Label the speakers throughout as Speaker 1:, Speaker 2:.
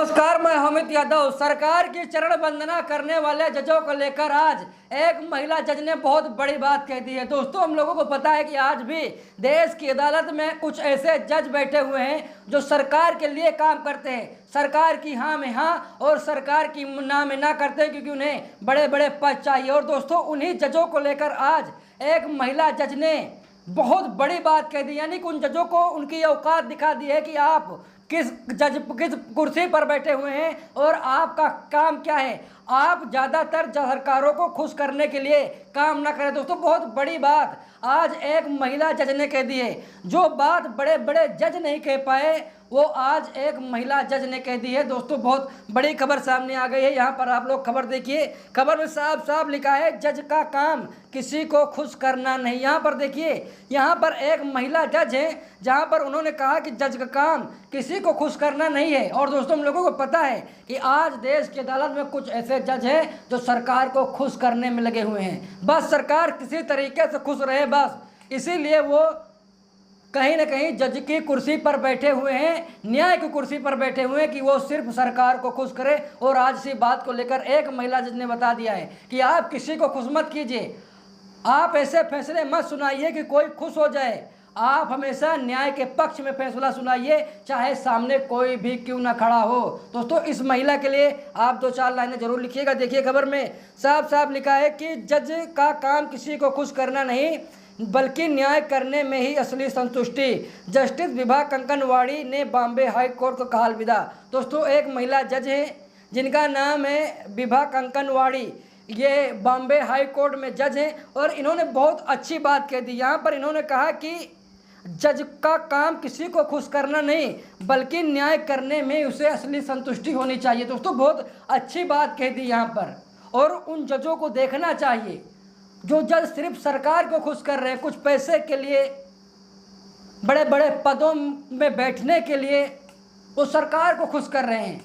Speaker 1: नमस्कार, मैं अमित यादव। सरकार की चरण वंदना करने वाले जजों को लेकर आज एक महिला जज ने बहुत बड़ी बात कह दी है। दोस्तों, हम लोगों को पता है कि आज भी देश की अदालत में कुछ ऐसे जज बैठे हुए हैं जो सरकार के लिए काम करते हैं, सरकार की हाँ में हाँ और सरकार की ना में ना करते हैं, क्योंकि उन्हें बड़े बड़े पद चाहिए। और दोस्तों, उन्हीं जजों को लेकर आज एक महिला जज ने बहुत बड़ी बात कह दी, यानी कि उन जजों को उनकी औकात दिखा दी है कि आप किस कुर्सी पर बैठे हुए हैं और आपका काम क्या है। आप ज़्यादातर सरकारों को खुश करने के लिए काम ना करें। दोस्तों, बहुत बड़ी बात आज एक महिला जज ने कह दी है। जो बात बड़े बड़े जज नहीं कह पाए, वो आज एक महिला जज ने कह दी है। दोस्तों, बहुत बड़ी खबर सामने आ गई है। यहाँ पर आप लोग खबर देखिए। खबर में साफ साफ लिखा है, जज का काम किसी को खुश करना नहीं। यहाँ पर देखिए, यहाँ पर एक महिला जज है, जहाँ पर उन्होंने कहा कि जज का काम किसी को खुश करना नहीं है। और दोस्तों, हम लोगों को पता है कि आज देश की अदालत में कुछ ऐसे जज हैं जो सरकार को खुश करने में लगे हुए हैं। बस सरकार किसी तरीके से खुश रहे, बस इसीलिए वो कहीं ना कहीं जज की कुर्सी पर बैठे हुए हैं, न्याय की कुर्सी पर बैठे हुए हैं कि वो सिर्फ सरकार को खुश करे। और आज इसी बात को लेकर एक महिला जज ने बता दिया है कि आप किसी को खुश मत कीजिए, आप ऐसे फैसले मत सुनाइए कि कोई खुश हो जाए। आप हमेशा न्याय के पक्ष में फैसला सुनाइए, चाहे सामने कोई भी क्यों ना खड़ा हो। दोस्तों, इस महिला के लिए आप 2-4 लाइनें जरूर लिखिएगा। देखिए, खबर में साफ साफ लिखा है कि जज का काम किसी को खुश करना नहीं, बल्कि न्याय करने में ही असली संतुष्टि। जस्टिस विभा कंकनवाड़ी ने बॉम्बे हाई कोर्ट को कहा अलविदा। दोस्तों, एक महिला जज है जिनका नाम है विभा कंकनवाड़ी। ये बॉम्बे हाई कोर्ट में जज हैं और इन्होंने बहुत अच्छी बात कह दी। यहाँ पर इन्होंने कहा कि जज का काम किसी को खुश करना नहीं, बल्कि न्याय करने में उसे असली संतुष्टि होनी चाहिए। दोस्तों, बहुत अच्छी बात कह दी यहाँ पर। और उन जजों को देखना चाहिए जो जज सिर्फ सरकार को खुश कर रहे हैं, कुछ पैसे के लिए, बड़े बड़े पदों में बैठने के लिए वो सरकार को खुश कर रहे हैं।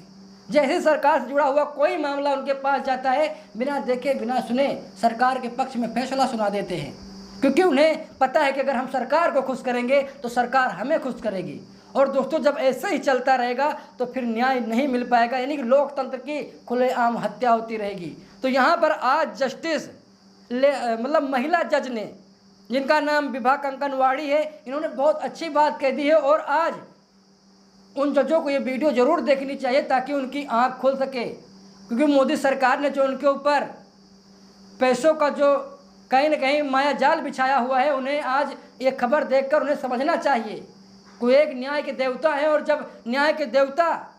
Speaker 1: जैसे सरकार से जुड़ा हुआ कोई मामला उनके पास जाता है, बिना देखे बिना सुने सरकार के पक्ष में फैसला सुना देते हैं, क्योंकि उन्हें पता है कि अगर हम सरकार को खुश करेंगे तो सरकार हमें खुश करेगी। और दोस्तों, जब ऐसे ही चलता रहेगा तो फिर न्याय नहीं मिल पाएगा, यानी कि लोकतंत्र की खुलेआम हत्या होती रहेगी। तो यहाँ पर आज जस्टिस महिला जज ने, जिनका नाम विभा कंकनवाड़ी है, इन्होंने बहुत अच्छी बात कह दी है। और आज उन जजों को ये वीडियो ज़रूर देखनी चाहिए ताकि उनकी आंख खुल सके, क्योंकि मोदी सरकार ने जो उनके ऊपर पैसों का जो कहीं ना कहीं माया जाल बिछाया हुआ है, उन्हें आज ये खबर देखकर उन्हें समझना चाहिए। कोई एक न्याय के देवता है, और जब न्याय के देवता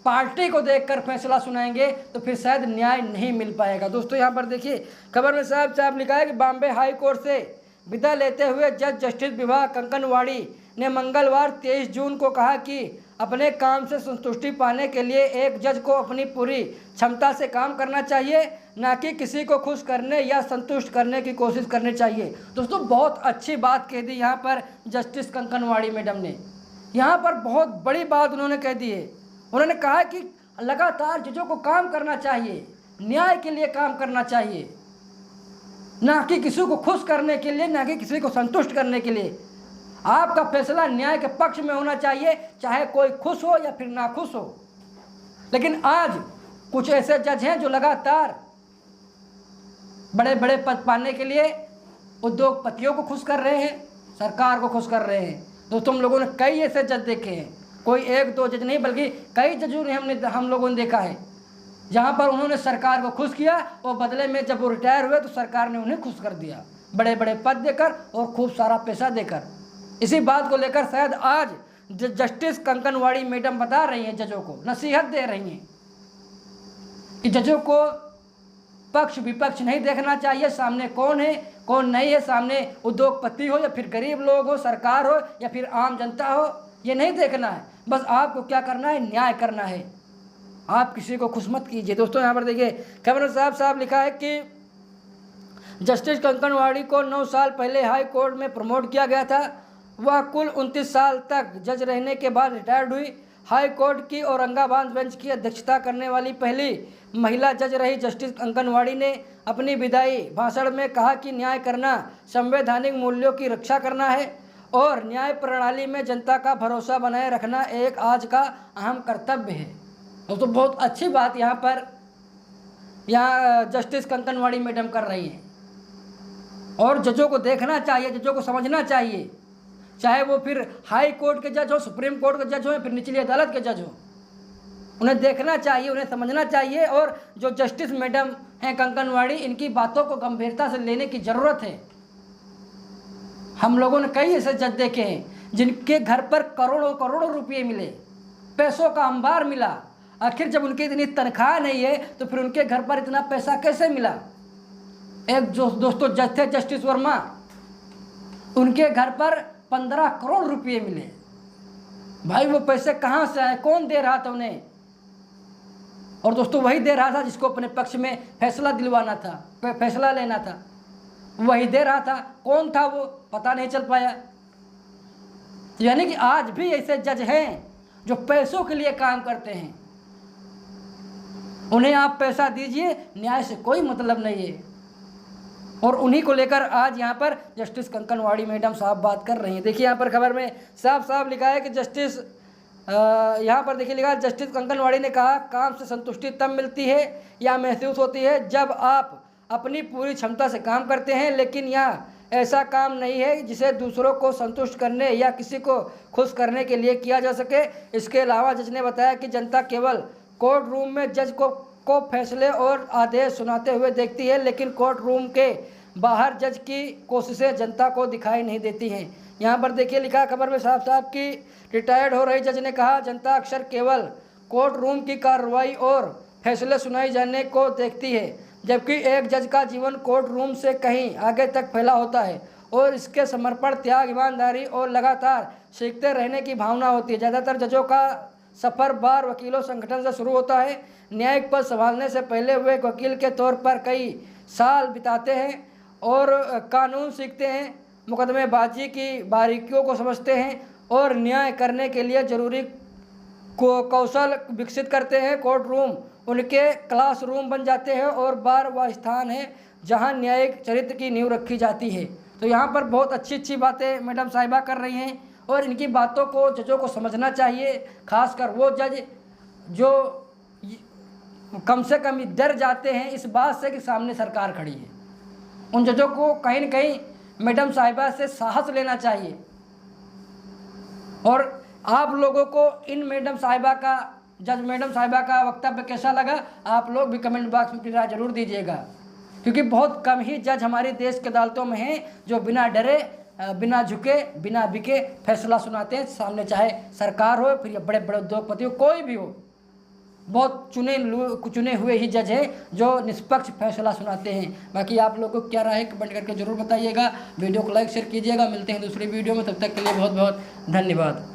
Speaker 1: पार्टी को देखकर फैसला सुनाएंगे तो फिर शायद न्याय नहीं मिल पाएगा। दोस्तों, यहाँ पर देखिए, खबर में साफ साफ लिखा है कि बॉम्बे हाई कोर्ट से विदा लेते हुए जज जस्टिस विभा कंकनवाड़ी ने मंगलवार 23 जून को कहा कि अपने काम से संतुष्टि पाने के लिए एक जज को अपनी पूरी क्षमता से काम करना चाहिए, ना कि किसी को खुश करने या संतुष्ट करने की कोशिश करनी चाहिए। दोस्तों, बहुत अच्छी बात कह दी यहाँ पर जस्टिस कंकनवाड़ी मैडम ने। यहाँ पर बहुत बड़ी बात उन्होंने कह दी है। उन्होंने कहा कि लगातार जजों को काम करना चाहिए, न्याय के लिए काम करना चाहिए, ना कि किसी को खुश करने के लिए, ना कि किसी को संतुष्ट करने के लिए। आपका फैसला न्याय के पक्ष में होना चाहिए, चाहे कोई खुश हो या फिर ना खुश हो। लेकिन आज कुछ ऐसे जज हैं जो लगातार बड़े बड़े पद पाने के लिए उद्योगपतियों को खुश कर रहे हैं, सरकार को खुश कर रहे हैं। दोस्तों, हम लोगों ने कई ऐसे जज देखे हैं, कोई 1-2 जज नहीं बल्कि कई जजों ने हम लोगों ने देखा है, जहाँ पर उन्होंने सरकार को खुश किया और बदले में जब वो रिटायर हुए तो सरकार ने उन्हें खुश कर दिया, बड़े बड़े पद देकर और खूब सारा पैसा देकर। इसी बात को लेकर शायद आज जस्टिस कंकनवाड़ी मैडम बता रही हैं, जजों को नसीहत दे रही हैं कि जजों को पक्ष विपक्ष नहीं देखना चाहिए, सामने कौन है कौन नहीं है, सामने उद्योगपति हो या फिर गरीब लोग हो, सरकार हो या फिर आम जनता हो, ये नहीं देखना है। बस आपको क्या करना है, न्याय करना है, आप किसी को खुश मत कीजिए। दोस्तों, यहाँ पर देखिए, खबर में साफ साफ लिखा है कि जस्टिस कंकनवाड़ी को 9 साल पहले हाई कोर्ट में प्रमोट किया गया था। वह कुल 29 साल तक जज रहने के बाद रिटायर्ड हुई। हाई कोर्ट की औरंगाबाद बेंच की अध्यक्षता करने वाली पहली महिला जज रही जस्टिस कंकनवाड़ी ने अपनी विदाई भाषण में कहा कि न्याय करना संवैधानिक मूल्यों की रक्षा करना है और न्याय प्रणाली में जनता का भरोसा बनाए रखना एक आज का अहम कर्तव्य है। दोस्तों बहुत अच्छी बात यहाँ जस्टिस कंकनवाड़ी मैडम कर रही हैं और जजों को देखना चाहिए, जजों को समझना चाहिए, चाहे वो फिर हाई कोर्ट के जज हो, सुप्रीम कोर्ट के जज हो या फिर निचली अदालत के जज हो, उन्हें देखना चाहिए, उन्हें समझना चाहिए। और जो जस्टिस मैडम हैं कंकनवाड़ी, इनकी बातों को गंभीरता से लेने की ज़रूरत है। हम लोगों ने कई ऐसे जज देखे हैं जिनके घर पर करोड़ों करोड़ों रुपये मिले, पैसों का अंबार मिला, आखिर जब उनकी इतनी तनख्वाह नहीं है तो फिर उनके घर पर इतना पैसा कैसे मिला। एक जो दोस्तों जज थे जस्टिस वर्मा, उनके घर पर 15 करोड़ रुपये मिले। भाई वो पैसे कहाँ से आए, कौन दे रहा था उन्हें? और दोस्तों वही दे रहा था जिसको अपने पक्ष में फैसला दिलवाना था, फैसला लेना था, वही दे रहा था। कौन था वो पता नहीं चल पाया। यानी कि आज भी ऐसे जज हैं जो पैसों के लिए काम करते हैं। उन्हें आप पैसा दीजिए, न्याय से कोई मतलब नहीं है। और उन्हीं को लेकर आज यहाँ पर जस्टिस कंकनवाड़ी मैडम साहब बात कर रही हैं। देखिए यहाँ पर खबर में साफ साफ लिखा है कि जस्टिस यहाँ पर देखिए लिखा है, जस्टिस कंकनवाड़ी ने कहा, काम से संतुष्टि तब मिलती है या महसूस होती है जब आप अपनी पूरी क्षमता से काम करते हैं, लेकिन यहाँ ऐसा काम नहीं है जिसे दूसरों को संतुष्ट करने या किसी को खुश करने के लिए किया जा सके। इसके अलावा जज ने बताया कि जनता केवल कोर्ट रूम में जज को फैसले और आदेश सुनाते हुए देखती है, लेकिन कोर्ट रूम के बाहर जज की कोशिशें जनता को दिखाई नहीं देती हैं। यहाँ पर देखिए लिखा खबर में साफ साफ कि रिटायर्ड हो रही जज ने कहा, जनता अक्सर केवल कोर्ट रूम की कार्रवाई और फैसले सुनाई जाने को देखती है, जबकि एक जज का जीवन कोर्ट रूम से कहीं आगे तक फैला होता है और इसके समर्पण, त्याग, ईमानदारी और लगातार सीखते रहने की भावना होती है। ज़्यादातर जजों का सफ़र बार वकीलों संगठन से शुरू होता है। न्यायिक पद संभालने से पहले वे एक वकील के तौर पर कई साल बिताते हैं और कानून सीखते हैं, मुकदमेबाजी की बारीकियों को समझते हैं और न्याय करने के लिए जरूरी कौशल विकसित करते हैं। कोर्ट रूम उनके क्लासरूम बन जाते हैं और बार वह स्थान है जहां न्यायिक चरित्र की नींव रखी जाती है। तो यहाँ पर बहुत अच्छी बातें मैडम साहिबा कर रही हैं और इनकी बातों को जजों को समझना चाहिए, खासकर वो जज जो कम से कम डर जाते हैं इस बात से कि सामने सरकार खड़ी है। उन जजों को कहीं न कहीं मैडम साहिबा से साहस लेना चाहिए। और आप लोगों को इन मैडम साहिबा का, जज मैडम साहिबा का वक्तव्य कैसा लगा, आप लोग भी कमेंट बॉक्स में अपनी राय जरूर दीजिएगा, क्योंकि बहुत कम ही जज हमारे देश के अदालतों में हैं जो बिना डरे, बिना झुके, बिना बिके फैसला सुनाते हैं, सामने चाहे सरकार हो फिर बड़े बड़े उद्योगपति हो, कोई भी हो। बहुत चुने हुए ही जज हैं जो निष्पक्ष फैसला सुनाते हैं। बाकी आप लोगों को क्या राय है कमेंट करके जरूर बताइएगा। वीडियो को लाइक शेयर कीजिएगा। मिलते हैं दूसरी वीडियो में, तब तक के लिए बहुत बहुत धन्यवाद।